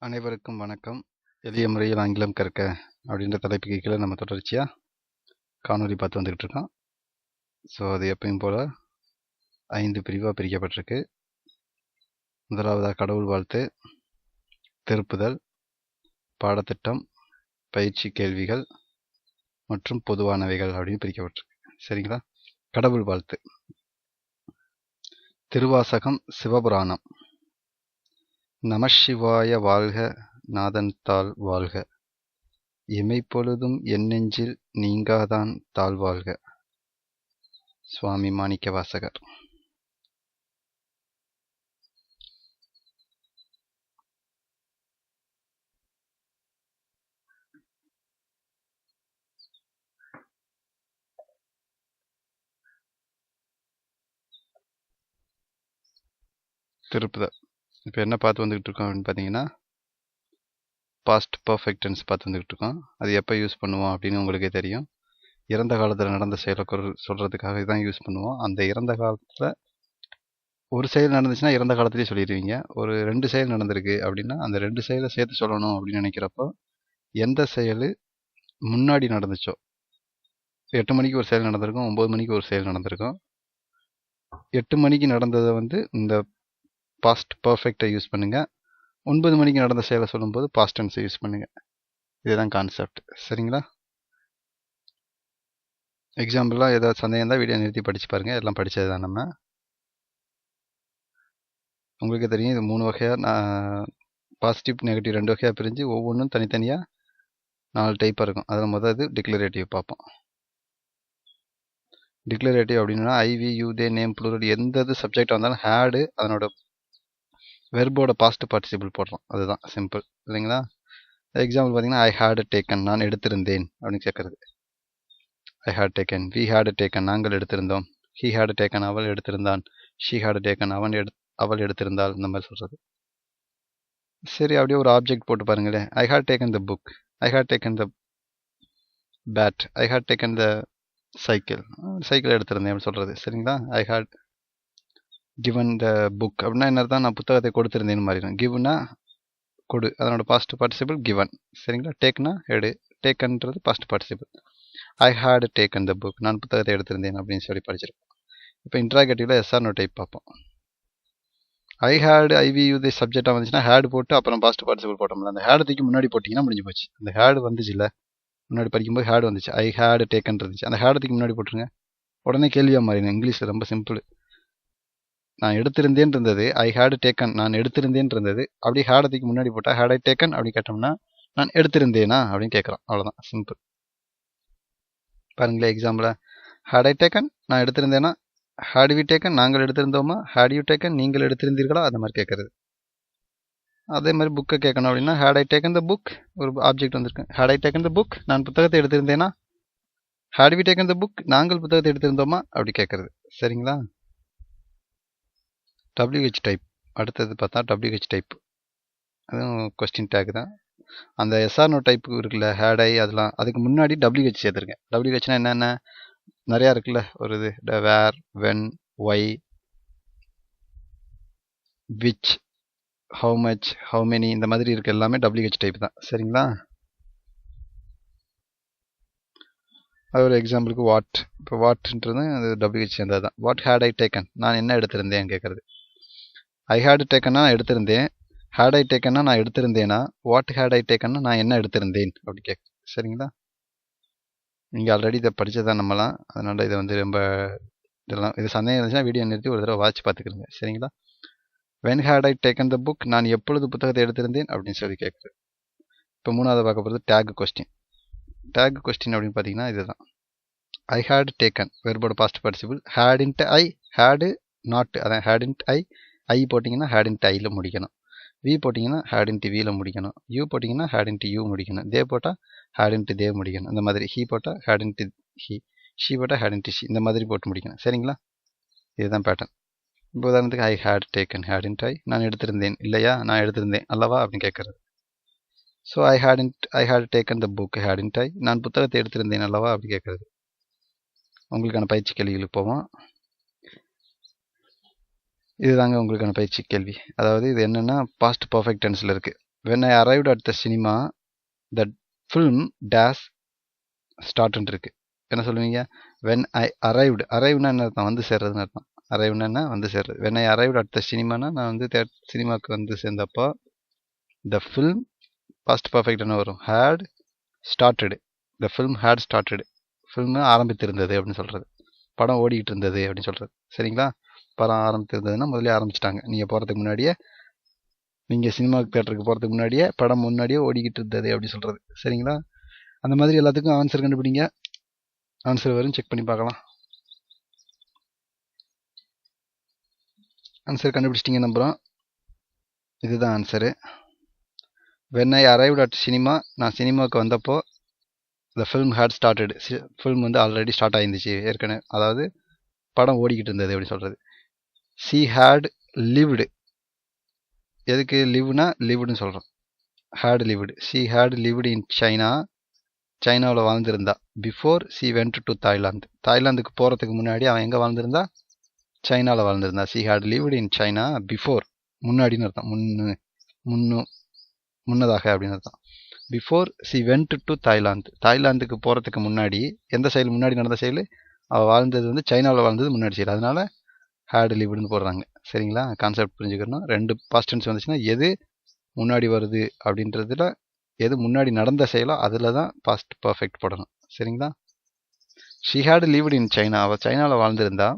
அனைவருக்கும் வணக்கம். எளிய முறையில் ஆங்கிலம் கற்க அப்படின்ற தலைப்புக்கு கீழே நம்ம தொடர்ச்சியாக காணொலி பார்த்து வந்துக்கிட்டு இருக்கோம். ஸோ அது எப்பயும் போல் 5 பிரிவாக பிரிக்கப்பட்டிருக்கு. முதலாவதாக கடவுள் வாழ்த்து, திருப்புதல், பாடத்திட்டம், பயிற்சி கேள்விகள் மற்றும் பொதுவானவைகள் அப்படின்னு பிரிக்கப்பட்டிருக்கு. சரிங்களா? கடவுள் வாழ்த்து. திருவாசகம் சிவபுராணம். நமசிவாய வாழ்க, நாதன் தாள் வாழ்க, இமைப்பொழுதும் என் நெஞ்சில் நீங்காதான் தாழ்வாழ்க. சுவாமி மாணிக்க வாசகர். திருப்புதல். இப்போ என்ன பார்த்து வந்துக்கிட்டு இருக்கோம் அப்படின்னு பார்த்தீங்கன்னா, பாஸ்ட் பர்ஃபெக்ட் டென்ஸ் பார்த்து வந்துக்கிட்டு இருக்கோம். அது எப்போ யூஸ் பண்ணுவோம் அப்படின்னு உங்களுக்கே தெரியும். இறந்த காலத்தில் நடந்த செயலை சொல்கிறதுக்காக தான் யூஸ் பண்ணுவோம். அந்த இறந்த காலத்தில் ஒரு செயல் நடந்துச்சுன்னா இறந்த காலத்திலேயே சொல்லிடுவீங்க. ஒரு 2 செயல் நடந்திருக்கு அப்படின்னா அந்த 2 செயலை சேர்த்து சொல்லணும் அப்படின்னு நினைக்கிறப்போ எந்த செயல் முன்னாடி நடந்துச்சோ, 8 மணிக்கு ஒரு செயல் நடந்திருக்கும், 9 மணிக்கு ஒரு செயல் நடந்திருக்கும். 8 மணிக்கு நடந்ததை இந்த பாஸ்ட் பர்ஃபெக்டை யூஸ் பண்ணுங்க. 9 மணிக்கு நடந்த செயலை சொல்லும்போது பாஸ்ட் டென்ஸை யூஸ் பண்ணுங்க. இதுதான் கான்செப்ட். சரிங்களா? எக்ஸாம்பிளாக ஏதாவது சந்தேகம் தான் வீடியோ நிறுத்தி படித்து பாருங்கள். எல்லாம் படித்தது தான். நம்ம உங்களுக்கு தெரியும், இது 3 வகையாக பாசிட்டிவ் நெகட்டிவ் 2 வகையாக பிரிஞ்சு ஒவ்வொன்றும் தனித்தனியாக 4 டைப்பாக இருக்கும். அதில் முதல் டிக்ளரேட்டிவ் பார்ப்போம். டிக்ளரேட்டிவ் அப்படின்னா I we, you, they, name, plural எந்த சப்ஜெக்டாக இருந்தாலும் ஹேடு அதனோட வெர்போட பாஸ்ட் பார்ட்டிசிபிள் போடுறோம். அதுதான் சிம்பிள், இல்லைங்களா? எக்ஸாம்பிள் பார்த்தீங்கன்னா, ஐ ஹேட் டேக்கன், நான் எடுத்திருந்தேன் அப்படின்னு கேட்குறது. I had taken, we had taken, நாங்கள் எடுத்திருந்தோம். ஹி ஹேட் டேக்கன், அவள் எடுத்திருந்தான். ஷி ஹேட் டேக்கன், அவள் எடுத்திருந்தாள். இந்த மாதிரி சொல்கிறது. சரி, அப்படியே ஒரு ஆப்ஜெக்ட் போட்டு பாருங்களேன். I had taken the book, I had taken the bat, I had taken the cycle எடுத்திருந்தேன் அப்படின்னு சொல்கிறது. சரிங்களா? I had given the book அப்படின்னா என்ன அர்த்தம்? நான் புத்தகத்தை கொடுத்திருந்தேன்னு மாறிடும். கிவ்னா கொடு, அதனோட பாஸ்ட் பார்ட்டிசிபிள் கிவன். சரிங்களா? டேக்னா எடு, டேக்கன்றது past participle. I had taken the book, நான் புத்தகத்தை எடுத்திருந்தேன் அப்படின்னு சொல்லி படிச்சிருக்கோம். இப்போ இன்ட்ராகேட்டிவ்ல எஸ்ஆர் நோ டைப் பார்ப்போம். ஐ ஹேட், ஐவி, யூ தி சப்ஜெக்டாக வந்துச்சுன்னா ஹேட் போட்டு அப்புறம் பாஸ்ட் பார்ட்டிசிபிள் போட்டோம்ல, அந்த ஹேடு தூக்கி முன்னாடி போட்டிங்கன்னா முடிஞ்சு போச்சு. அந்த ஹேடு வந்துச்சு இல்லை, முன்னாடி படிக்கும்போது ஹேடு வந்துச்சு, ஐ ஹேட் டேக்கன் இருந்துச்சு, அந்த ஹேடு தூக்கி முன்னாடி போட்டுருங்க. உடனே கேள்வியாக மாறிடும். இங்கிலீஷில் ரொம்ப சிம்பிள். நான் எடுத்திருந்தேன் இருந்தது, ஐ ஹேட் டேக்கன், நான் எடுத்திருந்தேன் இருந்தது. அப்படி ஹேடத்துக்கு முன்னாடி போட்டால் ஹேட் ஐ டேக்கன் அப்படி கேட்டோம்னா நான் எடுத்திருந்தேனா அப்படின்னு கேட்குறோம். அவ்வளோதான், சிம்பிள். பாருங்களேன் எக்ஸாம்பிளா, ஹேட் ஐ டேக்கன், நான் எடுத்திருந்தேனா. ஹேட் வி டேக்கன், நாங்கள் எடுத்திருந்தோமா. ஹேட் யூ டேக்கன், நீங்கள் எடுத்திருந்தீர்களா. அந்த மாதிரி கேட்குறது. அதே மாதிரி புக்கை கேட்கணும் அப்படின்னா, had I taken the book, ஒரு ஆப்ஜெக்ட் வந்திருக்கு. Had I taken the book, நான் புத்தகத்தை எடுத்திருந்தேனா. Had we taken the book, நாங்கள் புத்தகத்தை எடுத்திருந்தோமா அப்படி கேட்குறது. சரிங்களா? WH type. அடுத்தது பார்த்தா WH டைப், அதுவும் கொஸ்டின் டேக் தான். அந்த எஸ்ஆர்னோ டைப்பு இருக்குல்ல, ஹேட் ஐ, அதெல்லாம் அதுக்கு முன்னாடி WH சேர்த்துருங்க. WHனா என்னென்ன நிறையா இருக்குல்ல, ஒரு இது where, when, why, which, how much, how many, இந்த மாதிரி இருக்க எல்லாமே WH டைப் தான். சரிங்களா? அது ஒரு எக்ஸாம்பிளுக்கு வாட். இப்போ வாட்ன்றது அது WH சேர்ந்தது தான். வாட் ஹேட் ஐ டேக்கன், நான் என்ன எடுத்திருந்தேன் கேட்குறது. ஐ ஹேட் டேக்கன்னா நான் எடுத்திருந்தேன், ஹேட் ஐ டேக்கன்னா நான் எடுத்திருந்தேனா, வாட் ஹேட் ஐ டேக்கன்னா நான் என்ன எடுத்திருந்தேன் அப்படி கேட்க. சரிங்களா? நீங்கள் ஆல்ரெடி இதை படித்ததான் நம்மலாம், அதனால் இதை ரொம்ப இதெல்லாம் இது சந்தேகம் இருந்துச்சுன்னா வீடியோ நிறுத்தி ஒரு தடவை வாட்ச் பார்த்துக்கிறேங்க. சரிங்களா? When had I taken the book, நான் எப்பொழுது புத்தகத்தை எடுத்திருந்தேன் அப்படின்னு சொல்லி கேட்குறது. இப்போ மூணாவது பார்க்க போகிறது டேக் கொஸ்டின். டேக் கொஸ்டின் அப்படின்னு பார்த்தீங்கன்னா இதுதான். ஐ ஹேட் டேக்கன், வெர்போட past participle. Hadn't I, had not, அதான் ஹேடின்ட் ஐ. ஐ போட்டிங்கன்னா ஹேடின்ட் ஐயில் முடிக்கணும். வி போட்டிங்கன்னா ஹேடின்ட் வியில் முடிக்கணும். யூ போட்டிங்கன்னா ஹேடின்ட் யூ முடிக்கணும். தே போட்டால் ஹேடின்ட் தே முடிக்கணும். இந்த மாதிரி ஹீ போட்டால் ஹேடின்ட் ஹீ, ஷீ போட்டால் ஹேடின்ட் ஷீ, இந்த மாதிரி போட்டு முடிக்கணும். சரிங்களா? இதுதான் பேட்டர்ன். இப்போ உதாரணத்துக்கு ஐ ஹேட் டேக்கன், ஹேடின்ட் ஐ, நான் எடுத்திருந்தேன் இல்லையா, நான் எடுத்திருந்தேன் அல்லவா அப்படின்னு கேட்குறது. So I had taken the book, hadn't I, நான் புத்தகத்தை எடுத்திருந்தேன் அல்லவா அப்படி கேட்குறது. உங்களுக்கான பயிற்சி கேள்விகளுக்கு போவோம். இதுதாங்க உங்களுக்கான பயிற்சி கேள்வி. அதாவது இது என்னென்னா பாஸ்ட் பர்ஃபெக்ட் டென்ஸில் இருக்குது. when I arrived at the cinema the film dash started இருக்கு. என்ன சொல்லுவீங்க? when I arrived, arriveனா என்ன அர்த்தம்? வந்து சேர்றதுன்னு அர்த்தம். arriveனா என்ன? வந்து சேர்றது. when I arrived at the cinemaனா நான் வந்து சினிமாக்கு வந்து சேர்ந்தப்போ the film past perfect என்ன வரும்? had started. the film had started. film ஆரம்பித்திருந்தது அப்படின்னு சொல்றது. படம் ஓடிக்கிட்டு இருந்தது அப்படின்னு சொல்றது. சரிங்களா? படம் ஆரம்பித்திருந்ததுன்னா முதல்ல ஆரம்பிச்சிட்டாங்க. நீங்கள் போகிறதுக்கு முன்னாடியே, நீங்கள் சினிமா தேட்டருக்கு போகிறதுக்கு முன்னாடியே படம் முன்னாடியே ஓடிக்கிட்டு இருந்தது அப்படி சொல்கிறது. சரிங்களா? அந்த மாதிரி எல்லாத்துக்கும் ஆன்சர் கண்டுபிடிங்க. ஆன்சர் வரும், செக் பண்ணி பார்க்கலாம். ஆன்சர் கண்டுபிடிச்சிட்டிங்க நம்புகிறோம். இதுதான் answer. when I arrived at cinema, நான் சினிமாவுக்கு வந்தப்போ the film had started. Film வந்து ஆல்ரெடி ஸ்டார்ட் ஆகிருந்துச்சு ஏற்கனவே, அதாவது படம் ஓடிக்கிட்டு இருந்தது அப்படி சொல்கிறது. she had lived. எதுக்கு லிவ்னா லிவ்டுன்னு சொல்கிறோம். had lived. she had lived in China. சைனாவில் வாழ்ந்திருந்தா. Before she went to Thailand. தாய்லாந்துக்கு போகிறதுக்கு முன்னாடி அவன் எங்கே வாழ்ந்திருந்தா? சைனாவில் வாழ்ந்திருந்தா. she had lived in China before. முன்னாடின்னு அர்த்தம். முன்னதாக அப்படின்னு அர்த்தம். Before she went to Thailand. தாய்லாந்துக்கு போகிறதுக்கு முன்னாடி எந்த செயல் முன்னாடி நடந்த செயல்? அவள் வாழ்ந்தது வந்து சைனாவில் வாழ்ந்தது முன்னாடி செயல். அதனால had livedன்னு போடுறாங்க. சரிங்களா? கான்செப்ட் புரிஞ்சுக்கணும். ரெண்டு பாஸ்ட் டென்ஸ் வந்துச்சுன்னா எது முன்னாடி வருது அப்படின்றதுல எது முன்னாடி நடந்த செயலோ அதில் தான் பாஸ்ட் பர்ஃபெக்ட் போடணும். சரிங்களா? she had lived in China. அவள் சைனாவில் வாழ்ந்திருந்தா.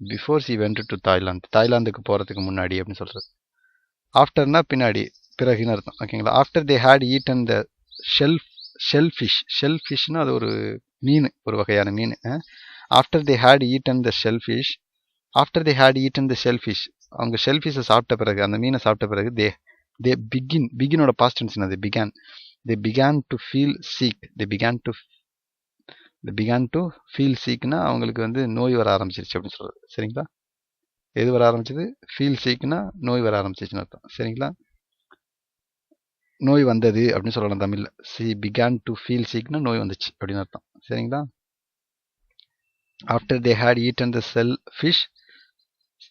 Before she went to Thailand. தாய்லாந்துக்கு போகிறதுக்கு முன்னாடி அப்படின்னு சொல்கிறது. ஆஃப்டர்னா பின்னாடி, பிறகுன்னு அர்த்தம். ஓகேங்களா? After they had eaten the shellfish. shellfishனா அது ஒரு மீன், ஒரு வகையான மீன். After they had eaten the shellfish. After they had eaten the shellfish. அவங்க ஷெல்ஃபிஷை சாப்பிட்ட பிறகு, அந்த மீனை சாப்பிட்ட பிறகு they begin பாஸ்ட் டென்ஸ் என்னது? they began to feel sick. they began to feel sickனா அவங்களுக்கு வந்து நோய் வர ஆரம்பிச்சிருச்சு அப்படின்னு சொல்றது. சரிங்களா? எது வர ஆரம்பிச்சது? ஃபீல் sickனா நோய் வர ஆரம்பிச்சிருச்சுன்னு அர்த்தம். சரிங்களா? நோய் வந்தது அப்படின்னு சொல்லலாம் தமிழ்ல. she began to feel sickனா நோய் வந்துச்சு அப்படின்னு அர்த்தம். சரிங்களா? After they had eaten the shellfish.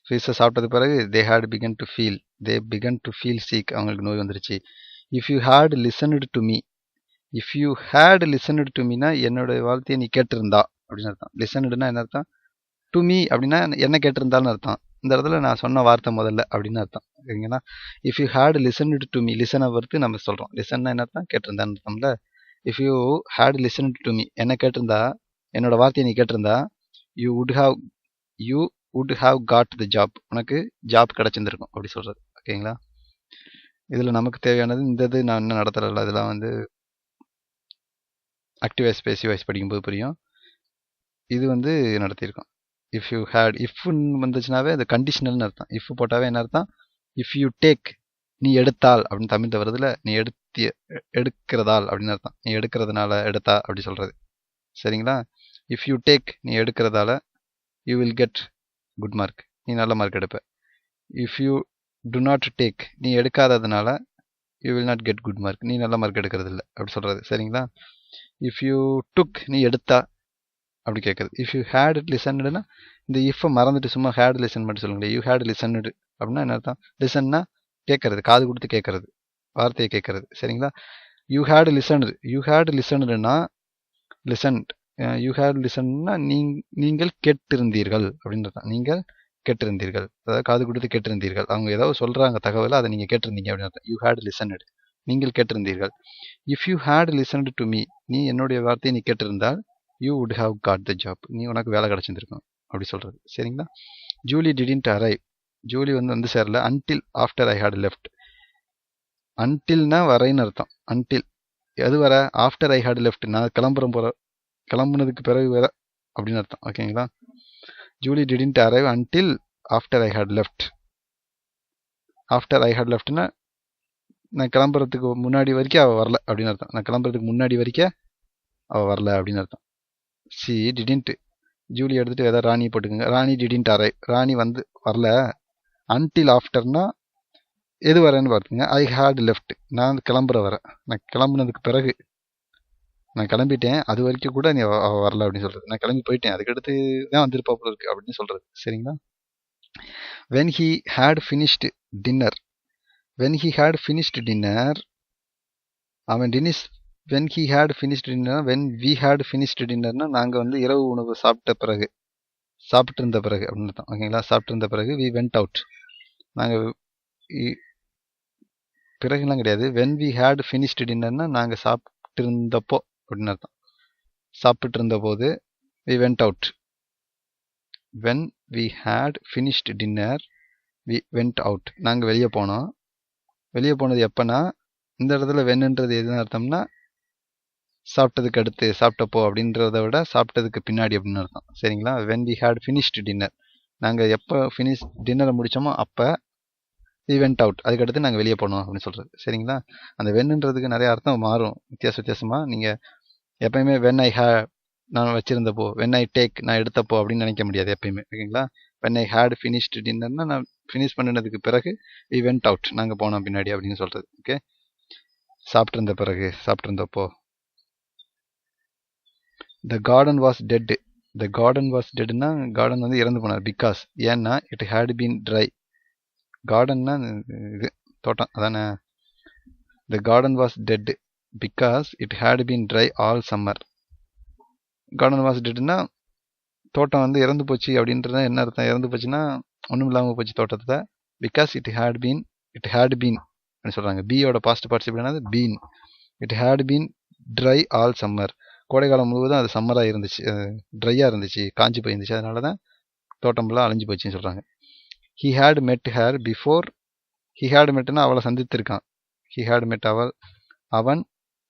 ஃபிஷ்ஷை சாப்பிட்டது பிறகு they had begun to feel sick. அவங்களுக்கு நோய் வந்துருச்சு. if you had listened to me. if you had listened to meனா என்னோட வார்த்தையை நீ கேட்டிருந்தா அப்படின்னு அர்த்தம். listenedனா என்ன அர்த்தம்? to me அப்படின்னா என்ன கேட்டிருந்தான்னு அர்த்தம். இந்த இடத்துல நான் சொன்ன வார்த்தை முதல்ல அப்படின்னு அர்த்தம். சரிங்களா? if you had listened to me, லிசனை பொறுத்து நம்ம சொல்கிறோம். லிசன்னா என்ன அர்த்தம்? கேட்டிருந்தான்னு அர்த்தம்ல. if you had listened to me, என்ன கேட்டிருந்தா, என்னோட வார்த்தையை நீ கேட்டிருந்தா, you would have got the job. உனக்கு ஜாப் கிடைச்சிருந்திருக்கும் அப்படி சொல்கிறது. ஓகேங்களா? இதில் நமக்கு தேவையானது இந்த இது நான் இன்னும் நடத்துறதில்ல. இதெல்லாம் வந்து ஆக்டிவ் வாய்ஸ் பேசிவ் வாய்ஸ் படிக்கும்போது புரியும். இது வந்து நடத்தியிருக்கோம். இஃப் யூ ஹேட், இஃப்னு வந்துச்சுனாவே அது கண்டிஷனல்னு அர்த்தம். இஃப் போட்டாவே என்ன அர்த்தம்? இஃப் யூ டேக், நீ எடுத்தால் அப்படின்னு தமிழ் வருதுல. நீ எடுக்கிறதால் அப்படின்னு அர்த்தம். நீ எடுக்கிறதுனால எடுத்தா அப்படி சொல்கிறது. சரிங்களா? இஃப் யூ டேக், நீ எடுக்கிறதால you will get good mark, நீ நல்ல மார்க் எடுப்ப. If you do not take, நீ எடுக்காததுனால you will not get good mark, நீ நல்ல மார்க் எடுக்கிறது இல்லை அப்படி சொல்கிறது. சரிங்களா? இஃப் யூ டுக், நீ எடுத்தா அப்படி கேட்குறது. இஃப் யூ ஹேட் லிசன்டுனா இந்த இஃப்பை மறந்துட்டு சும்மா ஹேட் லிசன் மட்டும் சொல்லுங்க. யூ ஹேட் லிசன்டு அப்படின்னா என்ன அர்த்தம்? லிசன்னா கேட்கறது, காது கொடுத்து கேட்கறது, வார்த்தையை கேட்கறது. சரிங்களா? யூ ஹேட் லிசன்டுனா லிசன்ட். யூ ஹேட் லிசன்னா நீங்கள் கேட்டிருந்தீர்கள் அப்படின்னு அர்த்தம். நீங்கள் கேட்டிருந்தீர்கள், அதாவது காது கொடுத்து கேட்டிருந்தீர்கள். அவங்க ஏதாவது சொல்கிறாங்க தகவலை, அதை நீங்கள் கேட்டிருந்தீங்க அப்படின்னு அர்த்தம். யூ ஹேட் லிசன்டு, நீங்கள் கேட்டிருந்தீர்கள். If you had listened to me, நீ என்னுடைய வார்த்தையை நீ கேட்டிருந்தால் you would have got the job, நீ உனக்கு வேலை கிடச்சிருந்துருக்கும் அப்படி சொல்கிறது. சரிங்களா? ஜூலி டிடன்ட் அரைவ், ஜூலி வந்து சேரல. Until after I had left. அன்டில்னா வரைன்னு அர்த்தம். அன்டில் எது வர? ஆஃப்டர் ஐ ஹேட் லெஃப்ட், நான் கிளம்புனதுக்கு பிறகு வர அப்படின்னு அர்த்தம். ஓகேங்களா? Julie didn't arrive until after I had left. After I had லெஃப்ட்னா நான் கிளம்புறதுக்கு முன்னாடி வரைக்கும் அவள் வரல அப்படின்னு அர்த்தம். நான் கிளம்புறதுக்கு முன்னாடி வரைக்கும் அவள் வரல அப்படின்னு அர்த்தம். சி டிடன்ட், ஜூலி எடுத்துகிட்டு எதாவது ராணி போட்டுக்கோங்க. ராணி டிடன்ட் அரைவ், ராணி வந்து வரல. அன்டில் ஆஃப்டர்னா எது வரேன்னு பார்த்துங்க. ஐ ஹேட் லெஃப்ட், நான் கிளம்புற வரேன். நான் கிளம்புனதுக்கு பிறகு, நான் கிளம்பிட்டேன் அது வரைக்கும் கூட நீ வரல அப்படின்னு சொல்கிறது. நான் கிளம்பி போயிட்டேன், அதுக்கடுத்து தான் வந்திருப்பா போல இருக்கு அப்படின்னு சொல்கிறது. சரிங்களா? when he had finished dinner, when he had finished dinner, அவன் டினிஸ் when he had finished dinner, when we had finished dinnerனா நாங்கள் வந்து இரவு உணவு சாப்பிட்டு இருந்த பிறகு அப்படின்னு தான் ஓகேங்களா. சாப்பிட்டு இருந்த பிறகு we went out. நாங்கள் பிறகுலாம் கிடையாது. when we had finished dinnerனா நாங்கள் சாப்பிட்டு இருந்தப்போ அப்படின்னு அர்த்தம். சாப்பிட்டு இருந்த போது we went out. when we had finished dinner we went out. நாங்கள் வெளியே போனோம். வெளியே போனது எப்போனா இந்த இடத்துல வென்னுன்றது எதுன்னு அர்த்தம்னா சாப்பிட்டதுக்கு அடுத்து சாப்பிட்டப்போ அப்படின்றத விட சாப்பிட்டதுக்கு பின்னாடி அப்படின்னு அர்த்தம். சரிங்களா. when we had finished dinner நாங்கள் எப்போ டின்னரை முடித்தோமோ அப்போ we went out. அதுக்கடுத்து நாங்கள் வெளியே போனோம் அப்படின்னு சொல்கிறது. சரிங்களா. அந்த வென்னுன்றதுக்கு நிறைய அர்த்தம் மாறும் வித்தியாசமாக. நீங்கள் எப்பயுமே when I had நான் வச்சுருந்தப்போ, when I take நான் எடுத்தப்போ அப்படின்னு நினைக்க முடியாது எப்பயுமே. ஓகேங்களா. when I had finished dinnerனா நான் ஃபினிஷ் பண்ணினதுக்கு பிறகு we went out நாங்கள் போனோம் பின்னாடி அப்படின்னு சொல்கிறது. ஓகே. சாப்பிட்ருந்த பிறகு சாப்பிட்ருந்தப்போ. the garden was dead. the garden was deadனா கார்டன் வந்து இறந்து போனார். பிகாஸ் ஏன்னா it had been dry. கார்டன்னா இது தோட்டம் அதானே. the garden was dead because it had been dry all summer. garden was deadனா தோட்டம் வந்து இறந்து போச்சு அப்படின்றது என்ன அர்த்தம். இறந்து போச்சுன்னா ஒன்றும் இல்லாமல் போச்சு தோட்டத்தில். பிகாஸ் it had been அப்படின்னு சொல்கிறாங்க. பியோட பாஸ்ட் பார்ட்டிசிபிள் என்னது been. it had been dry all summer. கோடைக்காலம் முழுவதும் அது சம்மராக இருந்துச்சு, ட்ரையாக இருந்துச்சு, காஞ்சி போயிருந்துச்சு. அதனால தான் தோட்டம்லாம் அழிஞ்சு போச்சுன்னு சொல்கிறாங்க. he had met her before. he had metனா அவளை சந்தித்திருக்கான். he had met அவன்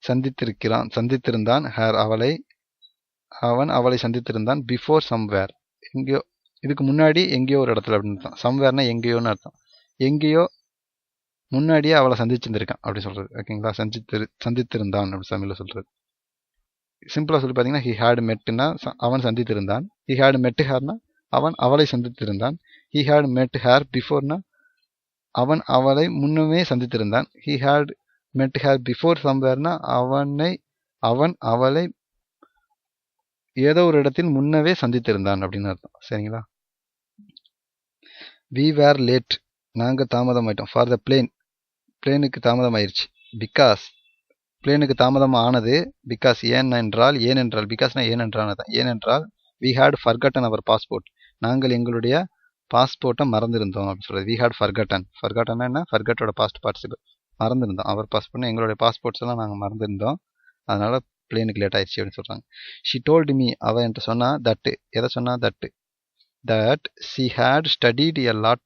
சந்தித்திருந்தான். her அவன் அவளை சந்தித்திருந்தான். பிஃபோர் சம்வேர் எங்கேயோ, இதுக்கு முன்னாடி எங்கேயோ ஒரு இடத்துல அப்படின்னு அர்த்தம். சம்வேர்னா எங்கேயோன்னு அர்த்தம். எங்கேயோ முன்னாடியே அவளை சந்திச்சிருந்திருக்கான் அப்படி சொல்கிறது. ஓகேங்களா. சந்தித்திருந்தான் அப்படி தமிழில் சொல்கிறது. சிம்பிளாக சொல்லி பார்த்தீங்கன்னா he had metனா அவன் சந்தித்திருந்தான். he had met herனா அவன் அவளை சந்தித்திருந்தான். he had met her beforeனா அவன் அவளை முன்னமே சந்தித்திருந்தான். he had met her before somewhereனா அவன் அவளை ஏதோ ஒரு இடத்தில் முன்னவே சந்தித்திருந்தான் அப்படின்னு அர்த்தம். சரிங்களா. we were late நாங்கள் தாமதமாயிட்டோம். For the பிளேனுக்கு தாமதமாயிருச்சு. பிகாஸ் பிளேனுக்கு தாமதம் ஆனது. பிகாஸ் ஏனென்றால் பிகாஸ்னா ஏனென்றால் we had forgotten our passport. நாங்கள் எங்களுடைய பாஸ்போர்ட்டை மறந்துருந்தோம் அப்படின்னு சொல்கிறது. we had forgotten என்ன, ஃபர்கட்டோட பாஸ்ட் பார்ட்டிசிபிள். மறந்துருந்தோம். அவர் பாஸ்போர்ட்னா எங்களுடைய பாஸ்போர்ட்ஸ் எல்லாம் நாங்கள் மறந்துருந்தோம். அதனால பிளேனுக்கு லேட் ஆயிடுச்சு அப்படின்னு சொல்கிறாங்க. she told me அவள் என்கிட்ட சொன்னா தட். எதை சொன்னா that she had studied a lot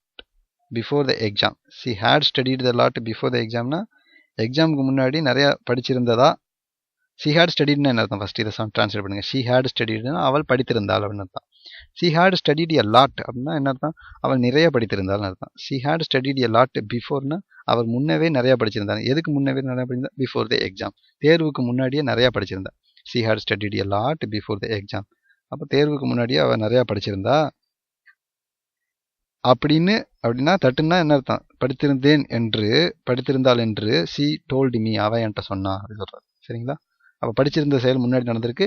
before the exam. she had studied a lot before the examனா எக்ஸாமுக்கு முன்னாடி நிறைய படிச்சிருந்ததா. she had studiedனா என்ன அர்த்தம், ஃபர்ஸ்ட் இதை ட்ரான்ஸ்லேட் பண்ணுங்க. she had studiedனா அவள் படித்திருந்தாள் அப்படின்னு அர்த்தம். she had studied a lot அப்படின்னா என்ன அர்த்தம், அவள் நிறைய படித்திருந்தாள்னு அர்த்தம். she had studied a lot beforeனா அவர் முன்னவே நிறைய படிச்சிருந்தாங்க. எதுக்கு முன்னவே நிறைய படிச்சிருந்தா, பிஃபோர் த எக்ஸாம், தேர்வுக்கு முன்னாடியே நிறைய படிச்சிருந்தா. she had studied a lot before the exam. அப்போ தேர்வுக்கு முன்னாடியே அவள் நிறையா படிச்சிருந்தா அப்படின்னா தட்டுன்னா என்ன அர்த்தம், படித்திருந்தாள் என்று she told me அவள் என்கிட்ட சொன்னா அப்படின்னு சொல்கிறார். சரிங்களா. அப்போ படிச்சிருந்த செயல் முன்னாடி நடந்திருக்கு,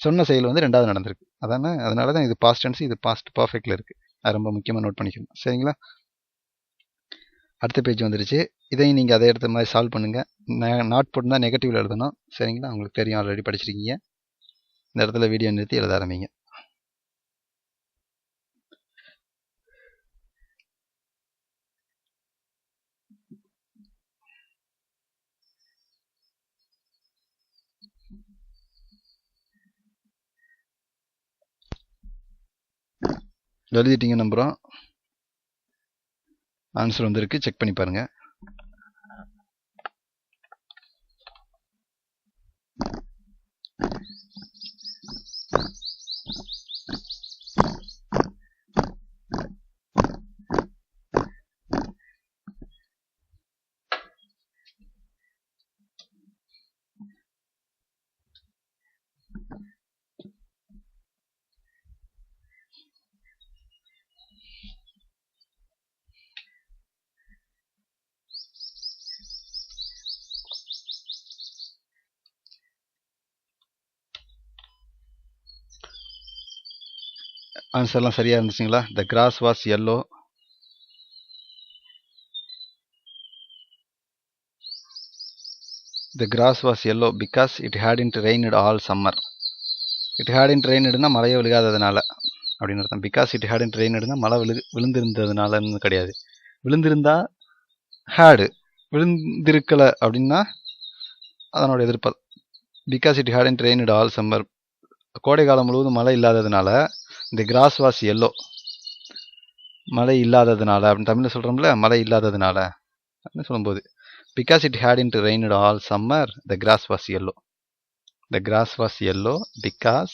சொன்ன செயல் வந்து ரெண்டாவது நடந்திருக்கு. அதனால தான் இது பாஸ்ட் டென்ஸ், இது பாஸ்ட் பர்ஃபெக்ட்ல இருக்கு. அது ரொம்ப முக்கியமாக நோட் பண்ணிக்கணும். சரிங்களா. அடுத்த பேஜ் வந்துருச்சு. இதையும் நீங்கள் அதை எடுத்த மாதிரி சால்வ் பண்ணுங்கள். நாட் போட்டு தான் நெகட்டிவ்ல எழுதணும். சரிங்களா. உங்களுக்கு தெரியும், ஆல்ரெடி படிச்சிருக்கீங்க. இந்த இடத்துல வீடியோ நிறுத்தி எழுத ஆரம்பிங்க. எழுதிட்டீங்க நம்புகிறோம். ஆன்சர் வந்திருக்கு, செக் பண்ணி பாருங்கள். ஆன்சர்லாம் சரியாக இருந்துச்சுங்களா? The grass was yellow. The grass was yellow because it hadn't rained all summer. It hadn't rainedனா மழையே விழுகாததுனால அப்படின்னு அர்த்தம். பிகாஸ் இட் ஹேடன்ட் ரெயின்டுனா மழை விழுந்திருந்ததுனாலன்னு கிடையாது. விழுந்திருந்தா ஹேடு, விழுந்திருக்கலை அப்படின்னா அதனோட எதிர்ப்பு. Because it hadn't rained all summer, கோடை காலம் முழுவதும் மழை இல்லாததுனால இந்த கிராஸ் வாஸ் எல்லோ, மழை இல்லாததுனால அப்படின்னு தமிழில் சொல்கிறோம்ல, மழை இல்லாததுனால அப்படின்னு சொல்லும்போது because it hadn't rained all summer the grass was yellow. The grass was yellow because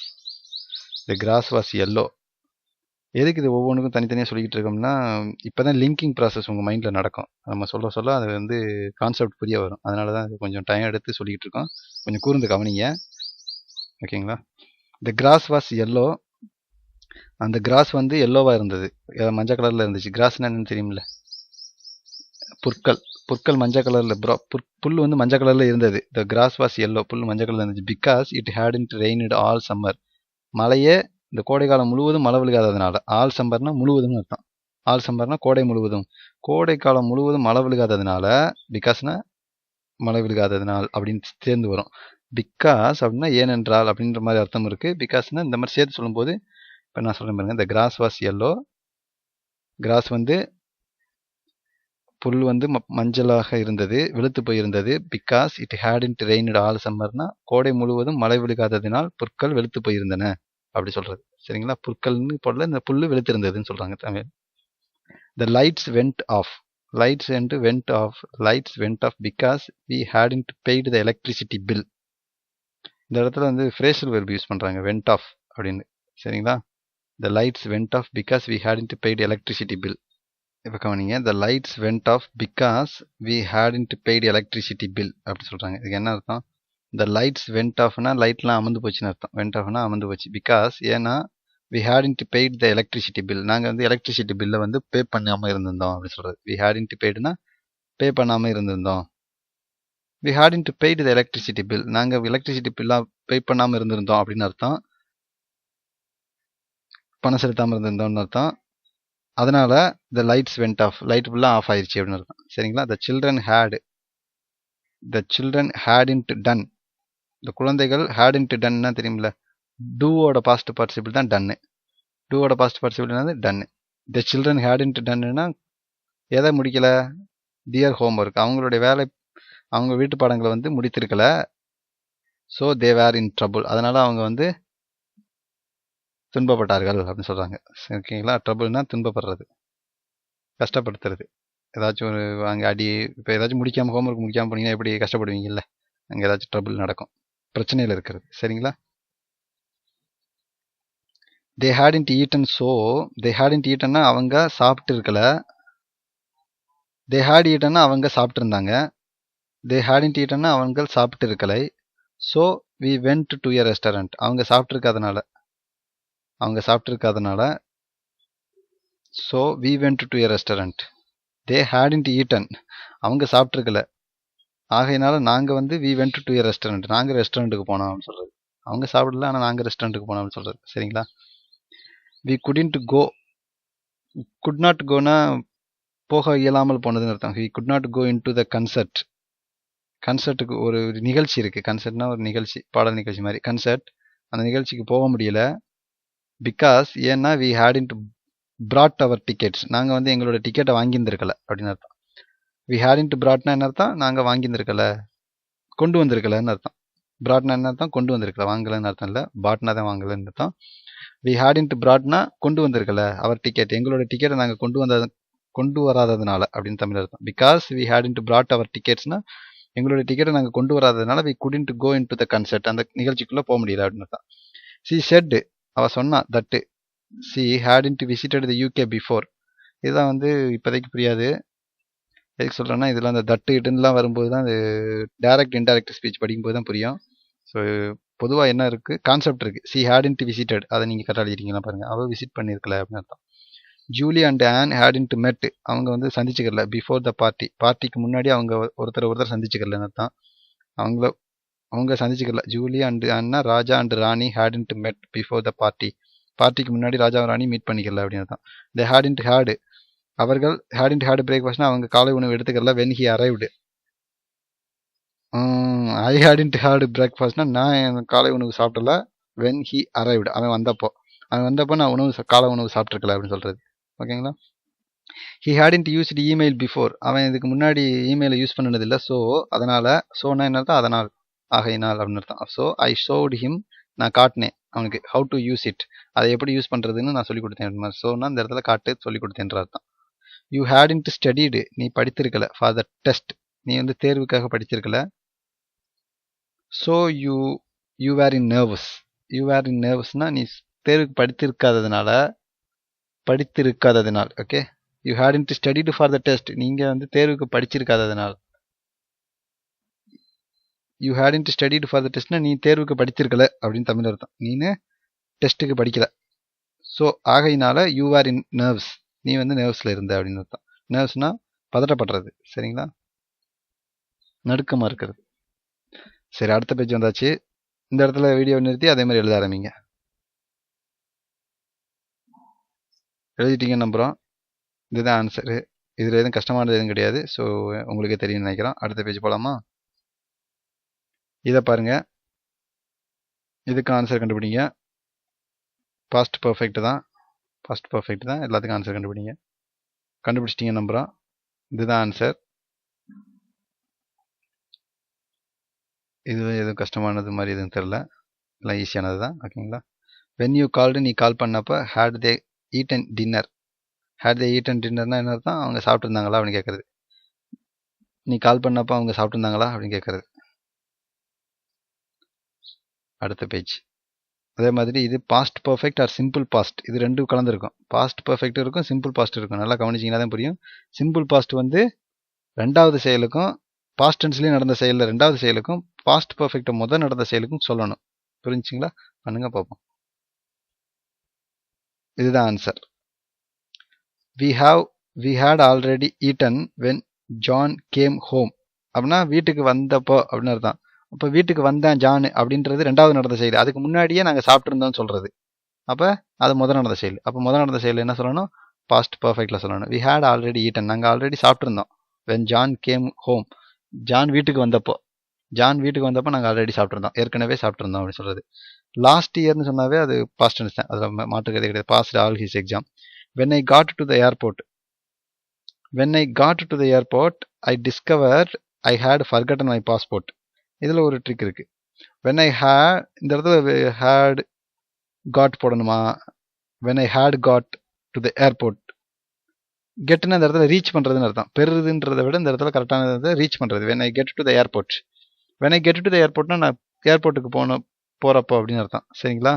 the grass was yellow. எதுக்கு இது ஒவ்வொன்றுக்கும் தனித்தனியாக சொல்லிக்கிட்டு இருக்கோம்னா, இப்போ தான் லிங்கிங் ப்ராசஸ் உங்கள் மைண்டில் நடக்கும். நம்ம சொல்ல அது வந்து கான்செப்ட் புரிய வரும். அதனால தான் அது கொஞ்சம் டைம் எடுத்து சொல்லிக்கிட்டு இருக்கோம். கொஞ்சம் கூர்ந்து கவனிங்க, ஓகேங்களா? த கிராஸ் வாஸ் எல்லோ, அந்த கிராஸ் வந்து எல்லோவாக இருந்தது, மஞ்சள் கலரில் இருந்துச்சு. கிராஸ்னா என்னன்னு தெரியுமில்ல, புற்கள். புற்கள் மஞ்சள் கலரில், புல் வந்து மஞ்சள் கலரில் இருந்தது. த கிராஸ் வாஸ் எல்லோ, புல் மஞ்சள் கலரில் இருந்துச்சு. Because it hadn't rained all summer, மழையே இந்த கோடை காலம் முழுவதும் மழை விழுகாததுனால. ஆல் சம்மர்னா முழுவதும்னு அர்த்தம். ஆல் சம்மர்னா கோடை முழுவதும், கோடை காலம் முழுவதும் மழை விழுகாததுனால, பிகாஸ்னா மழை விழுகாததுனால் அப்படின்னு சேர்ந்து வரும். பிகாஸ் அப்படின்னா ஏனென்றால் அப்படின்ற மாதிரி அர்த்தம் இருக்கு. பிகாஸ்னா இந்த மாதிரி சேர்த்து சொல்லும்போது இப்போ நான் சொல்றேன் பாருங்க, இந்த கிராஸ் வாஸ் எல்லோ, கிராஸ் வந்து புல் வந்து மஞ்சளாக இருந்தது, வெளுத்து போயிருந்தது. Because it hadn't rained all சம்மர்னா கோடை முழுவதும் மழை விழுகாததினால் புற்கள் வெளுத்து போயிருந்தன அப்படி சொல்றது. சரிங்களா? புற்கள்னு போடல, இந்த புல்லு வெளுத்திருந்ததுன்னு சொல்றாங்க Tamil. The lights went off, lights என்று went off, lights went off because we hadn't paid the electricity bill. இந்த இடத்துல வந்து ஃப்ரேஷல் வெர்ப் யூஸ் பண்றாங்க, வெண்ட் ஆஃப் அப்படின்னு. சரிங்களா? The lights went off because we hadn't paid electricity bill. இப்போ கவனிங்க, the lights went off because we hadn't paid electricity bill அப்படி சொல்கிறாங்க. இதுக்கு என்ன அர்த்தம்? த லைட்ஸ் வெண்ட் ஆஃப்னா லைட்லாம் அமர்ந்து போச்சுன்னு அர்த்தம். வெண்ட் ஆஃப்னா அமர்ந்து போச்சு. பிகாஸ் ஏன்னா we hadn't paid the electricity bill, நாங்கள் வந்து எலக்ட்ரிசிட்டி பில்லை வந்து பே பண்ணாமல் இருந்திருந்தோம் அப்படி சொல்கிறது. வி ஹேடன்ட் பெய்டுனா பே பண்ணாமல் இருந்திருந்தோம். We hadn't paid the electricity bill, நாங்கள் எலக்ட்ரிசிட்டி பில்லாக பே பண்ணாமல் இருந்திருந்தோம் அப்படின்னு அர்த்தம். பணம் செலுத்தாமல் இருந்திருந்தோம்னு அர்த்தம். அதனால the lights went off, light ஃபுல்லாக ஆஃப் ஆயிடுச்சு அப்படின்னு அர்த்தம். சரிங்களா? த சில்ட்ரன் ஹேடன்ட் டன், இந்த குழந்தைகள் ஹேடன்ட் டன்னா தெரியுமில்ல, டூவோட பாஸ்ட் பார்ட்டிசிபிள் தான் டன்னு. டூவோட பாஸ்ட் பார்ட்டிசிபிள் என்னது? டன்னு. த சில்ட்ரன் ஹேடன்ட் டன்னுனா எதை முடிக்கல? தியர் ஹோம்ஒர்க், அவங்களுடைய வேலை, அவங்க வீட்டு பாடங்களை வந்து முடித்திருக்கல. So they where in trouble, அதனால அவங்க வந்து துன்பப்பட்டார்கள் அப்படின்னு சொல்றாங்க. ஓகேங்களா? ட்ரபுள்னா துன்பப்படுறது, கஷ்டப்படுத்துறது. ஏதாச்சும் ஒரு அங்கே அடி, இப்போ ஏதாச்சும் முடிக்காமல் ஹோம்ஒர்க் முடிக்காமல் போனீங்கன்னா எப்படி கஷ்டப்படுவீங்கல்ல, அங்கே ஏதாச்சும் ட்ரபுள் நடக்கும், பிரச்சனையில் இருக்கிறது. சரிங்களா? They hadn't eaten, so they hadn't ஈட்டன்னா அவங்க சாப்பிட்டு இருக்கல. தே ஹேட் ஈட்டன்னா அவங்க சாப்பிட்டு இருந்தாங்க. தே ஹேடன்ட் ஈட்டன்னா அவங்க சாப்பிட்டு இருக்கலை. So we went to a restaurant, அவங்க சாப்பிட்ருக்காதனால, so we went to a restaurant. They hadn't eaten, அவங்க சாப்பிட்ருக்கல, ஆகையினால நாங்கள் வந்து we went to a restaurant, நாங்கள் ரெஸ்டாரண்ட்டுக்கு போனோம் அப்படின்னு சொல்கிறது. அவங்க சாப்பிடல, ஆனால் நாங்கள் ரெஸ்டாரண்ட்டுக்கு போனோம் அப்படின்னு சொல்கிறது. சரிங்களா? We couldn't go, could not கோனா போக இயலாமல் போனதுன்னு அர்த்தம். We could not go in to the concert, கன்சர்ட்டுக்கு ஒரு நிகழ்ச்சி இருக்குது. கன்சர்ட்னா ஒரு நிகழ்ச்சி, பாடல் நிகழ்ச்சி மாதிரி கன்சர்ட். அந்த நிகழ்ச்சிக்கு போக முடியல. பிகாஸ் ஏன்னா we hadn't brought our tickets, நாங்கள் வந்து எங்களோட டிக்கெட்டை வாங்கியிருந்திருக்கல அப்படின்னு அர்த்தம். வி ஹேடன்ட் பிராட்னா என்ன அர்த்தம்? நாங்கள் வாங்கியிருந்திருக்கல, கொண்டு வந்திருக்கலன்னு அர்த்தம். பிராட்னா என்ன அர்த்தம்? கொண்டு வந்திருக்கல, வாங்கலன்னு அர்த்தம் இல்லை, பாட்னா தான் வாங்கலன்னு அர்த்தம். வி ஹேடன்ட் பிராட்னா கொண்டு வந்திருக்கல அவர் டிக்கெட், எங்களோட டிக்கெட்டை நாங்கள் கொண்டு வராததுனால அப்படின்னு தமிழ் அர்த்தம். Because we hadn't brought our டிக்கெட்ஸ்னா எங்களோட டிக்கெட்டை நாங்கள் கொண்டு வராததுனால we couldn't go in to the concert, அந்த நிகழ்ச்சிக்குள்ளே போக முடியல அப்படின்னு அர்த்தம். சி செட், அவள் சொன்னா, தட்டு C hadn't visited the UK before. இதுதான் வந்து இப்போதைக்கு புரியாது. எதுக்கு சொல்கிறேன்னா, இதில் அந்த தட்டு இட்டுலாம் வரும்போது தான் அது டைரக்ட் இன்டைரக்ட் ஸ்பீச் படிக்கும்போது தான் புரியும். ஸோ பொதுவாக என்ன இருக்குது, கான்செப்ட் இருக்குது. சி ஹேடன்ட் விசிட்டட், அதை நீங்கள் கரெக்டாக எழுதிட்டீங்களா பாருங்கள், அவள் விசிட் பண்ணியிருக்கல அப்படின்னு அர்த்தம். ஜூலி அண்ட் ஆன் ஹேடன்ட் மெட், அவங்க வந்து சந்திச்சுக்கல. பிஃபோர் த பார்ட்டி, பார்ட்டிக்கு முன்னாடி அவங்க ஒருத்தர் சந்திச்சுக்கலன்னு அர்த்தம். அவங்க சந்திச்சுக்கல. ஜூலி அண்ட் ஆன்னா Raja and Rani hadn't met before the party, பார்ட்டிக்கு முன்னாடி ராஜா ராணி மீட் பண்ணிக்கல அப்படின்னு அர்த்தம். தே ஹேடன்ட் ஹேடு, அவர்கள் ஹேடன்ட் ஹேடு பிரேக்ஃபாஸ்ட்னா அவங்க காலை உணவு எடுத்துக்கல. When he arrived, I hadn't had பிரேக்ஃபாஸ்ட்னா நான் காலை உணவு சாப்பிடல. வென் ஹி அரைவ்டு, அவன் வந்தப்போ நான் காலை உணவு சாப்பிட்ருக்கல அப்படின்னு சொல்கிறது. ஓகேங்களா. ஹி ஹேடின்ட் யூஸ்டு இமெயில் பிஃபோர், அவன் இதுக்கு முன்னாடி இமெயிலை யூஸ் பண்ணினதில்லை. ஸோ அதனால், ஸோனா என்ன அர்த்தம், அதனால், ஆகையினால் அப்படின்னு அர்த்தம். ஸோ ஐ ஷோடு ஹிம், நான் காட்டினேன் அவனுக்கு, ஹவு டு யூஸ் இட், அதை எப்படி யூஸ் பண்ணுறதுன்னு நான் சொல்லிக் கொடுத்தேன். ஸோனா இந்த இடத்துல காட்டு சொல்லிக் கொடுத்தேன்ற அர்த்தம். யூ ஹேடின்ட் ஸ்டடிடு, நீ படித்திருக்கல. ஃபார் த டெஸ்ட், நீ வந்து தேர்வுக்காக படிச்சிருக்கல. So you were in nervous, you were in நர்வஸ்னா நீ தேர்வுக்கு படித்திருக்காததினால். Okay. You hadn't studied for the test, நீங்கள் வந்து தேர்வுக்கு படிச்சிருக்காததினால். You hadn't studied for the டெஸ்ட்னா நீ தேர்வுக்கு படிச்சிருக்கல அப்படின்னு தமிழ் அர்த்தம். நீனு டெஸ்ட்டுக்கு படிக்கல. ஸோ ஆகையினால யூ ஆர் இன் நர்வ்ஸ், நீ வந்து நர்வ்ஸில் இருந்த அப்படின்னு அர்த்தம். நர்வ்ஸ்னா பதட்டப்படுறது, சரிங்களா, நடுக்கமாக இருக்கிறது. சரி, அடுத்த பேஜ் வந்தாச்சு. இந்த இடத்துல வீடியோ நிறுத்தி அதே மாதிரி எழுத ஆரம்பிங்க. எழுதிட்டீங்கன்னு நம்புகிறோம். இதுதான் ஆன்சரு. இதில் எதுவும் கஷ்டமானது எதுவும் கிடையாது. ஸோ உங்களுக்கே தெரியும்னு நினைக்கிறோம். அடுத்த பேஜ் போகலாமா. இதை பாருங்கள், இதுக்கு ஆன்சர் கண்டுபிடிங்க. பாஸ்ட் பர்ஃபெக்ட் தான், எல்லாத்துக்கும் ஆன்சர் கண்டுபிடிங்க. கண்டுபிடிச்சிட்டிங்கன்னு நம்புகிறோம். இதுதான் ஆன்சர். இது எதுவும் கஷ்டமானது மாதிரி எதுவும் தெரில, எல்லாம் ஈஸியானது தான். ஓகேங்களா. வென் யூ கால்டு, நீ கால் பண்ணப்போ, had they eaten dinner. Had they eaten டின்னர்னா என்ன அர்த்தம், அவங்க சாப்பிட்ருந்தாங்களா அப்படின்னு கேட்குறது. நீ கால் பண்ணப்போ அவங்க சாப்பிட்ருந்தாங்களா அப்படின்னு கேட்குறது. அடுத்த பேஜ். அதே மாதிரி இது past perfect or simple past, இது ரெண்டும் கலந்துருக்கும். பாஸ்ட் பர்ஃபெக்ட் இருக்கும், சிம்பிள் பாஸ்ட் இருக்கும். நல்லா கவனிச்சிங்கன்னா தான் புரியும். சிம்பிள் பாஸ்ட் வந்து ரெண்டாவது செயலுக்கும், பாஸ்ட் டென்ஸ்லேயும் நடந்த செயலில் ரெண்டாவது செயலுக்கும், பாஸ்ட் பர்ஃபெக்டை முதல் நடந்த செயலுக்கும் சொல்லணும். புரிஞ்சுங்களா. பண்ணுங்க பார்ப்போம். இதுதான் answer. we had already eaten when John came home அப்படின்னா வீட்டுக்கு வந்தப்போ அப்படின்னு அர்த்தம். அப்போ வீட்டுக்கு வந்தேன் ஜான் அப்படின்றது ரெண்டாவது நடந்த செயல். அதுக்கு முன்னாடியே நாங்கள் சாப்பிட்ருந்தோம்னு சொல்கிறது. அப்போ அது முதல் நடந்த செயல். அப்போ முதல் நடந்த செயல் என்ன சொல்லணும், பாஸ்ட் பர்ஃபெக்டில் சொல்லணும். we had already eaten, நாங்கள் ஆல்ரெடி சாப்பிட்ருந்தோம். when John came home, John வீட்டுக்கு வந்தப்போ நாங்கள் ஆல்ரெடி சாப்பிட்ருந்தோம், ஏற்கனவே சாப்பிட்ருந்தோம் அப்படின்னு சொல்கிறது. லாஸ்ட் இயர்னு சொன்னாவே அது பாஸ்ட் டென்ஸ் தான், அதில் மாற்றுக்கிறதே கிடையாது. Passed all his exam. when I got to the airport, I discovered I had forgotten my passport. இதில் ஒரு ட்ரிக் இருக்குது. when I had, இந்த இடத்துல had got போடணுமா, when I had got to the airport, கெட்டுன்னு இந்த இடத்துல ரீச் பண்ணுறதுன்னு அர்த்தம். பெறுதுன்றதை விட இந்த இடத்துல கரெக்டான ரீச் பண்ணுறது. when I get to the airport, நான் ஏர்போர்ட்டுக்கு போகிறப்போ அப்படின்னு அர்த்தம். சரிங்களா.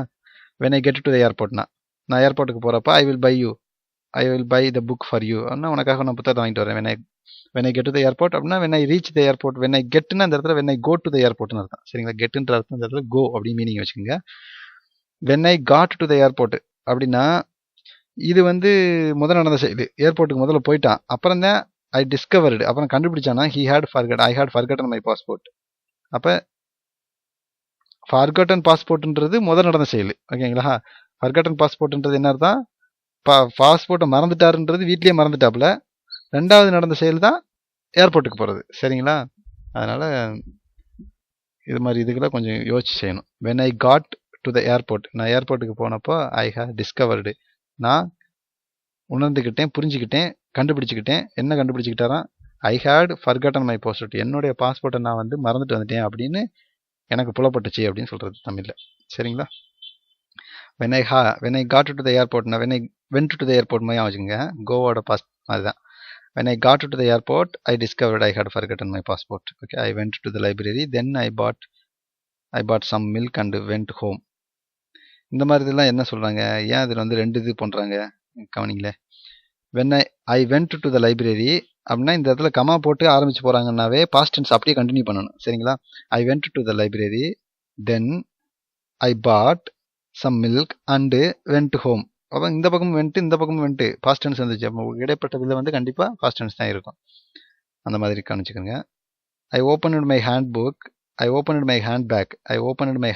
when I get to the airportனா நான் ஏர்போர்ட்டுக்கு போகிறப்போ, I will buy the book for you, அப்படின்னா உனக்காக நான் புத்தகத்தை வாங்கிட்டு வரேன். when I get to the airport அப்படின்னா when I reach the airport. when I getனா இந்த இடத்துல when I go to the airportனு அர்த்தம். சரிங்களா. கெட்டுன்ற அர்த்தம் இந்த இடத்துல go அப்படி மீனிங் வச்சுக்கோங்க. when I got to the airport அப்படின்னா இது வந்து முதல் நடந்த செயல். ஏர்போர்ட்டுக்கு முதல்ல போயிட்டான், அப்புறம் தான் I discovered, அப்புறம் கண்டுபிடிச்சானா I had forgotten my passport. அப்போ forgotten passportன்றது முதல் நடந்த செயல். ஓகேங்களா. forgotten passportன்றது என்ன அர்த்தம், பாஸ்போர்ட்டை மறந்துட்டாருன்றது வீட்லேயே மறந்துட்டாப்புல. ரெண்டாவது நடந்த செயல் தான் ஏர்போர்ட்டுக்கு போகிறது. சரிங்களா. அதனால் இது மாதிரி இதுக்கெல்லாம் கொஞ்சம் யோசிச்சு செய்யணும். when I got to the airport, நான் ஏர்போர்ட்டுக்கு போனப்போ I had discovered, நான் உணர்ந்துக்கிட்டேன், புரிஞ்சுக்கிட்டேன், கண்டுபிடிச்சிக்கிட்டேன். என்ன கண்டுபிடிச்சிக்கிட்டாராம், I had forgotten my passport, என்னுடைய பாஸ்போர்ட்டை நான் வந்து மறந்துட்டு வந்துட்டேன் அப்படின்னு எனக்கு புலப்பட்டுச்சு அப்படின்னு சொல்கிறது தமிழில். சரிங்களா. when I got to the airport, when I went to the airport மாதிரி வச்சுக்கோங்க, கோவோட பாஸ்ட் அதுதான். when I got to the airport, I discovered I had forgotten my passport. Okay, I went to the library, then I bought some milk and went home. இந்த மாதிரி இதெல்லாம் என்ன சொல்கிறாங்க, ஏன் இதில் வந்து ரெண்டு இது பண்ணுறாங்க கவனிங்களே. when I went to the library அப்படின்னா இந்த இடத்துல கமா போட்டு ஆரம்பிச்சு போகிறாங்கன்னாவே பாஸ்ட் டென்ஸ் அப்படியே கண்டினியூ பண்ணணும். சரிங்களா. I went to the library, then I bought some milk and went home. அப்போ இந்த பக்கம் வென்ட்டு பாஸ்ட் டென்ஸ் வந்துச்சு. அப்போ இடைப்பட்ட இதில் வந்து கண்டிப்பாக பாஸ்ட் டென்ஸ் தான் இருக்கும். அந்த மாதிரி கவனிச்சுக்கோங்க. I opened my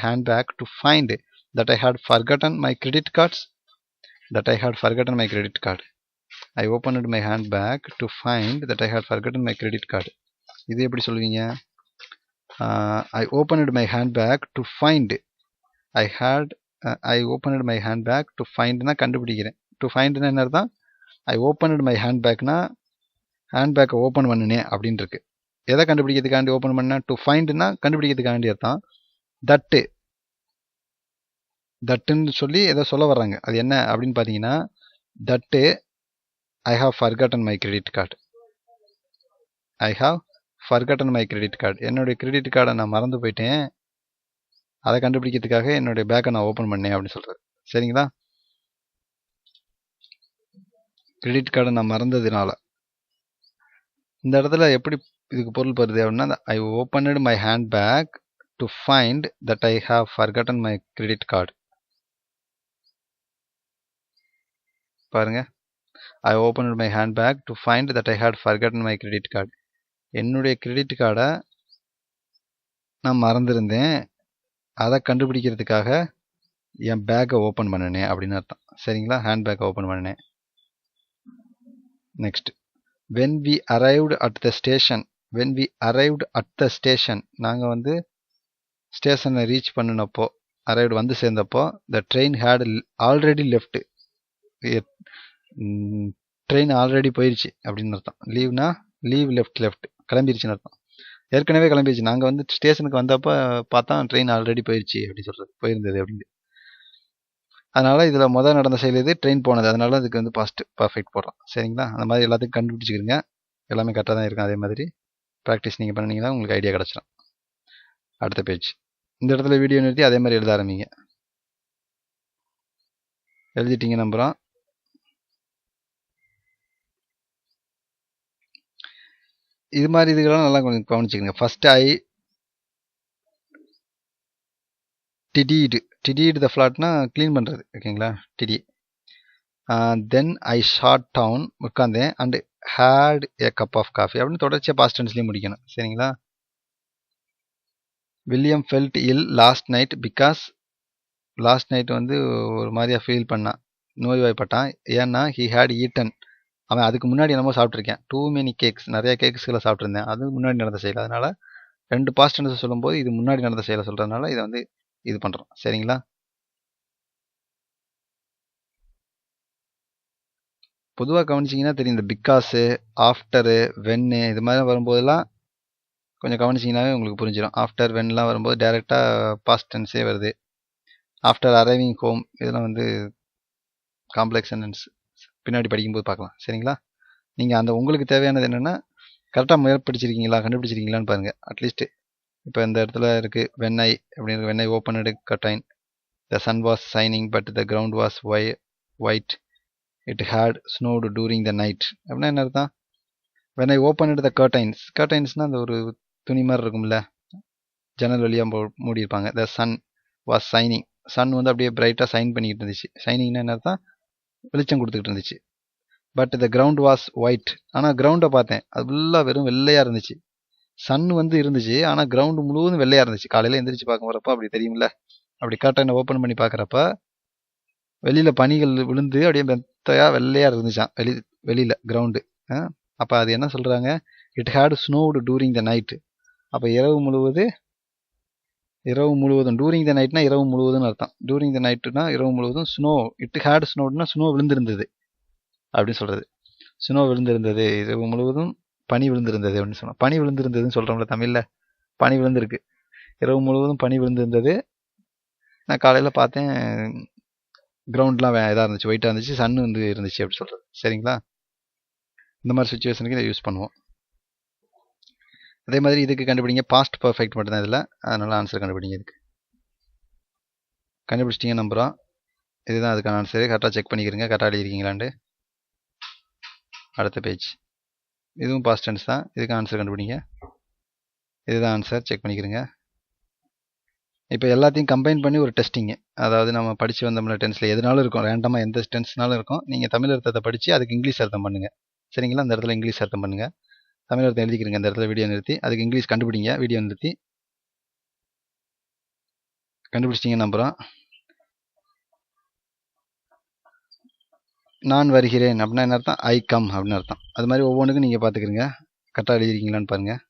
handbag to find that I had forgotten my credit card. I opened my handbag to find that I had forgotten my credit card. இது எப்படி சொல்லுவீங்க, I opened my handbag to find. I opened my handbag to findனா கண்டுபிடிக்கிறேன். To ஃபைண்ட்னா என்ன அர்த்தம்? ஐ opened my ஹேண்ட்பேக்னா ஹேண்ட்பேக்கை open பண்ணினேன் அப்படின்னு இருக்கு. எதை கண்டுபிடிக்கிறதுக்காண்டி ஓப்பன் பண்ண? டு ஃபைண்டுனா கண்டுபிடிக்கிறதுக்காண்டி அர்த்தம். தட்டுன்னு சொல்லி ஏதோ சொல்ல வர்றாங்க. அது என்ன அப்படின்னு பார்த்தீங்கன்னா, தட்டு ஐ have forgotten my credit card. I have forgotten my credit card. என்னுடைய கிரெடிட் கார்டை நான் மறந்து போயிட்டேன். அதை கண்டுபிடிக்கிறதுக்காக என்னுடைய பேக்கை நான் ஓப்பன் பண்ணேன் அப்படின்னு சொல்கிறது. சரிங்களா? கிரெடிட் கார்டை நான் மறந்ததுனால இந்த இடத்துல எப்படி இதுக்கு பொருள் வருது அப்படின்னா, I opened my handbag to find that I have forgotten my credit card. பாருங்க, I opened my handbag to find that I had forgotten my credit card. என்னுடைய கிரெடிட் கார்டை நான் மறந்துருந்தேன், அதை கண்டுபிடிக்கிறதுக்காக என் பேக்கை ஓப்பன் பண்ணினேன் அப்படின்னு அர்த்தம். சரிங்களா? ஹேண்ட் பேக்கை ஓப்பன் பண்ணினேன். Next, when we arrived at the station. When we arrived at the station, நாங்கள் வந்து ஸ்டேஷனை ரீச் பண்ணினப்போ, அரைவ்டு வந்து சேர்ந்தப்போ, the train had already left. Train already போயிடுச்சு அப்படின்னு அர்த்தம். லீவ்னா லீவ் லெஃப்ட் கிளம்பிடுச்சுன்னு அர்த்தம். ஏற்கனவே கிளம்பிடுச்சு. நாங்கள் வந்து ஸ்டேஷனுக்கு வந்தப்போ பார்த்தா ட்ரெயின் ஆல்ரெடி போயிடுச்சு அப்படின்னு சொல்கிறது, போயிருந்தது அப்படின்னு. அதனால் இதில் முதல் நடந்த செயல் இது, ட்ரெயின் போனது. அதனால அதுக்கு வந்து பாஸ்ட் பர்ஃபெக்ட் போடுறோம். சரிங்களா? அந்த மாதிரி எல்லாத்துக்கும் கண்டுபிடிச்சிக்கிறீங்க. எல்லாமே கரெக்டாக தான் இருக்கும். அதே மாதிரி ப்ராக்டிஸ் நீங்கள் பண்ணிங்கன்னா உங்களுக்கு ஐடியா கிடச்சிடும். அடுத்த பேஜ். இந்த இடத்துல வீடியோ நிறுத்தி அதே மாதிரி எழுத ஆரம்பிங்க. எழுதிட்டீங்க நம்புகிறோம். இது மாதிரி இதுக்கெல்லாம் நல்லா கொஞ்சம் கவனிச்சுக்கோங்க. ஃபர்ஸ்ட் ஐ டிடீடு த ஃப்ளாட்னா க்ளீன் பண்ணுறது. ஓகேங்களா? டிடி. தென் ஐ ஷாட் டவுன், உட்காந்தேன். And had a cup of coffee அப்படின்னு தொடர்ச்சியாக பாஸ்ட் டென்ஸ்லேயும் முடிக்கணும். சரிங்களா? William felt ill last night because, last night வந்து ஒரு மாதிரியா ஃபீல் பண்ணான், நோய்வாய்ப்பட்டான். ஏன்னா ஹி ஹேட் ஈட்டன், அவன் அதுக்கு முன்னாடி என்னமோ சாப்பிட்ருக்கேன். டூ மெனி கேக்ஸ், நிறைய கேக்ஸ்களை சாப்பிட்ருந்தேன். அது முன்னாடி நடந்த செயல். அதனால ரெண்டு பாஸ்ட் டென்ஸ் சொல்லும்போது இது முன்னாடி நடந்த செயலை சொல்கிறதுனால இதை வந்து இது பண்ணுறோம். சரிங்களா? பொதுவாக கவனிச்சிங்கன்னா தெரியும், இந்த பிக்காஸு, ஆஃப்டரு, வென்னு இது மாதிரி வரும்போதெல்லாம் கொஞ்சம் கவனிச்சிங்கனாவே உங்களுக்கு புரிஞ்சிடும். ஆஃப்டர், வென்லாம் வரும்போது டைரெக்டாக பாஸ்ட் டென்ஸே வருது. ஆஃப்டர் அரைவிங் ஹோம் இதெல்லாம் வந்து காம்ப்ளெக்ஸ் சென்டென்ஸ் பின்னாடி படிக்கும்போது பார்க்கலாம். சரிங்களா? நீங்கள் அந்த உங்களுக்கு தேவையானது என்னென்னா கரெக்டாக முயற்சிச்சிருக்கீங்களா, கண்டுபிடிச்சிருக்கீங்களான்னு பாருங்கள். அட்லீஸ்ட்டு இப்போ இந்த இடத்துல இருக்குது வெண்ணை அப்படின்னு, when I open curtain. The sun was shining but the ground was white. It had snowed during the night அப்படின்னா என்ன அர்த்தம்? When I open the curtains, கர்டைன்ஸ்னால் அந்த ஒரு துணி மாதிரி இருக்கும்ல, ஜன்னல் வழியாக மூடியிருப்பாங்க. The sun was shining, sun வந்து அப்படியே பிரைட்டாக சைன் பண்ணிக்கிட்டு இருந்துச்சு. சைனிங்னா என்ன அர்த்தம்? வெளிச்சம் கொடுத்துக்கிட்டு இருந்துச்சு. But the ground was white, ஆனால் கிரவுண்டை பார்த்தேன், அது ஃபுல்லாக வெறும் வெள்ளையாக இருந்துச்சு. சன் வந்து இருந்துச்சு, ஆனால் கிரவுண்டு முழுவதும் வெள்ளையாக இருந்துச்சு. காலையில் எந்திரிச்சு பார்க்க வரப்போ அப்படி தெரியும்ல. அப்படி கர்டைனை ஓப்பன் பண்ணி பார்க்குறப்ப வெளியில் பனிகள் விழுந்து அப்படியே மெத்தையாக வெள்ளையாக இருந்துச்சான் வெளியில் கிரவுண்டு. அப்போ அது என்ன சொல்கிறாங்க? It had snowed during the night. அப்போ இரவு முழுவதும் டூரிங் த நைட்னா இரவு முழுவதும்னு அர்த்தம். டூரிங் த நைட்டுனா இரவு முழுவதும். ஸ்னோ, இட் ஹேட் ஸ்னோடுனா ஸ்னோ விழுந்திருந்தது அப்படின்னு சொல்கிறது. ஸ்னோ விழுந்திருந்தது, இரவு முழுவதும் பனி விழுந்திருந்தது அப்படின்னு சொன்னோம். பனி விழுந்திருந்ததுன்னு சொல்கிறோம்ல தமிழில், பனி விழுந்திருக்கு. இரவு முழுவதும் பனி விழுந்திருந்தது. நான் காலையில் பார்த்தேன், கிரவுண்ட்லாம் இதாக இருந்துச்சு, ஒயிட்டாக இருந்துச்சு, சன் வந்து இருந்துச்சு அப்படி சொல்கிறது. சரிங்களா? இந்த மாதிரி சுச்சுவேஷனுக்கு இதை யூஸ் பண்ணுவோம். அதே மாதிரி இதுக்கு கண்டுபிடிங்க. பாஸ்ட் பர்ஃபெக்ட் மட்டும்தான் இதில், அதனால ஆன்சர் கண்டுபிடிங்க. இதுக்கு கண்டுபிடிச்சிட்டிங்க நம்புகிறோம். இதுதான் அதுக்கான ஆன்சரு. கரெக்டாக செக் பண்ணிக்கிறீங்க, கரெக்டாக எழுதிருக்கீங்களாண்டு. அடுத்த பேஜ். இதுவும் பாஸ்ட் டென்ஸ் தான். இதுக்கு ஆன்சர் கண்டுபிடிங்க. இதுதான் ஆன்சர், செக் பண்ணிக்கிறீங்க. இப்போ எல்லாத்தையும் கம்பைன் பண்ணி ஒரு டெஸ்டிங்கு, அதாவது நம்ம படித்து வந்தோம்ல டென்ஸில் எதுனாலும் இருக்கும், ரேண்டமாக எந்த டென்ஸ்னாலும் இருக்கும். நீங்கள் தமிழ் அர்த்தத்தை படித்து அதுக்கு இங்கிலீஷ் அர்த்தம் பண்ணுங்கள். சரிங்களா? அந்த இடத்துல இங்கிலீஷ் அர்த்தம் பண்ணுங்கள். தமிழ் அர்த்தம் எழுதிக்கிறீங்க அந்த இடத்துல வீடியோ நிறுத்தி, அதுக்கு இங்கிலீஷ் கண்டுபிடிங்க வீடியோ நிறுத்தி. கண்டுபிடிச்சிட்டிங்க நம்புகிறோம். நான் வருகிறேன் அப்படின்னா என்ன அர்த்தம்? ஐ கம் அப்படின்னு அர்த்தம். அது மாதிரி ஒவ்வொன்றுக்கும் நீங்கள் பார்த்துக்கிறீங்க, கரெக்டாக எழுதிருக்கீங்களான்னு பாருங்கள்.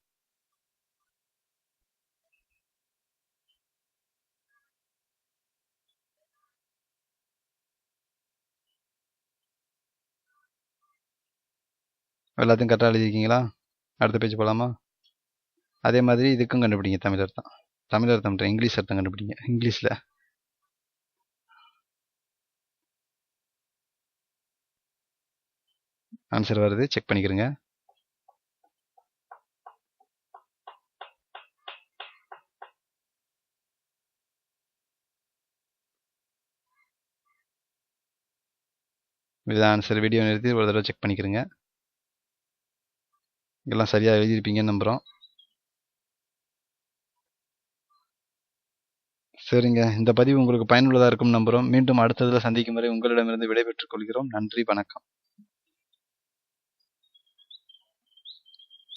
எல்லாத்தையும் கரெக்டாக எழுதிருக்கீங்களா? அடுத்த பேஜ் போகலாமா? அதே மாதிரி இதுக்கும் கண்டுபிடிங்க தமிழ் அர்த்தம். தமிழ் அர்த்தம் இங்கிலீஷ் அர்த்தம் கண்டுபிடிங்க. இங்கிலீஷில் ஆன்சர் வருது, செக் பண்ணிக்கிறங்க. இதுதான் ஆன்சர். வீடியோ நிறுத்தி ஒரு தடவை செக் பண்ணிக்கிறங்க. எல்லாம் சரியாக எழுதியிருப்பீங்கன்னு நம்புகிறோம். சரிங்க, இந்த பதிவு உங்களுக்கு பயனுள்ளதாக இருக்கும் நம்புகிறோம். மீண்டும் அடுத்ததில் சந்திக்கும் வரை உங்களிடமிருந்து விடைபெற்றுக் கொள்கிறோம். நன்றி, வணக்கம்.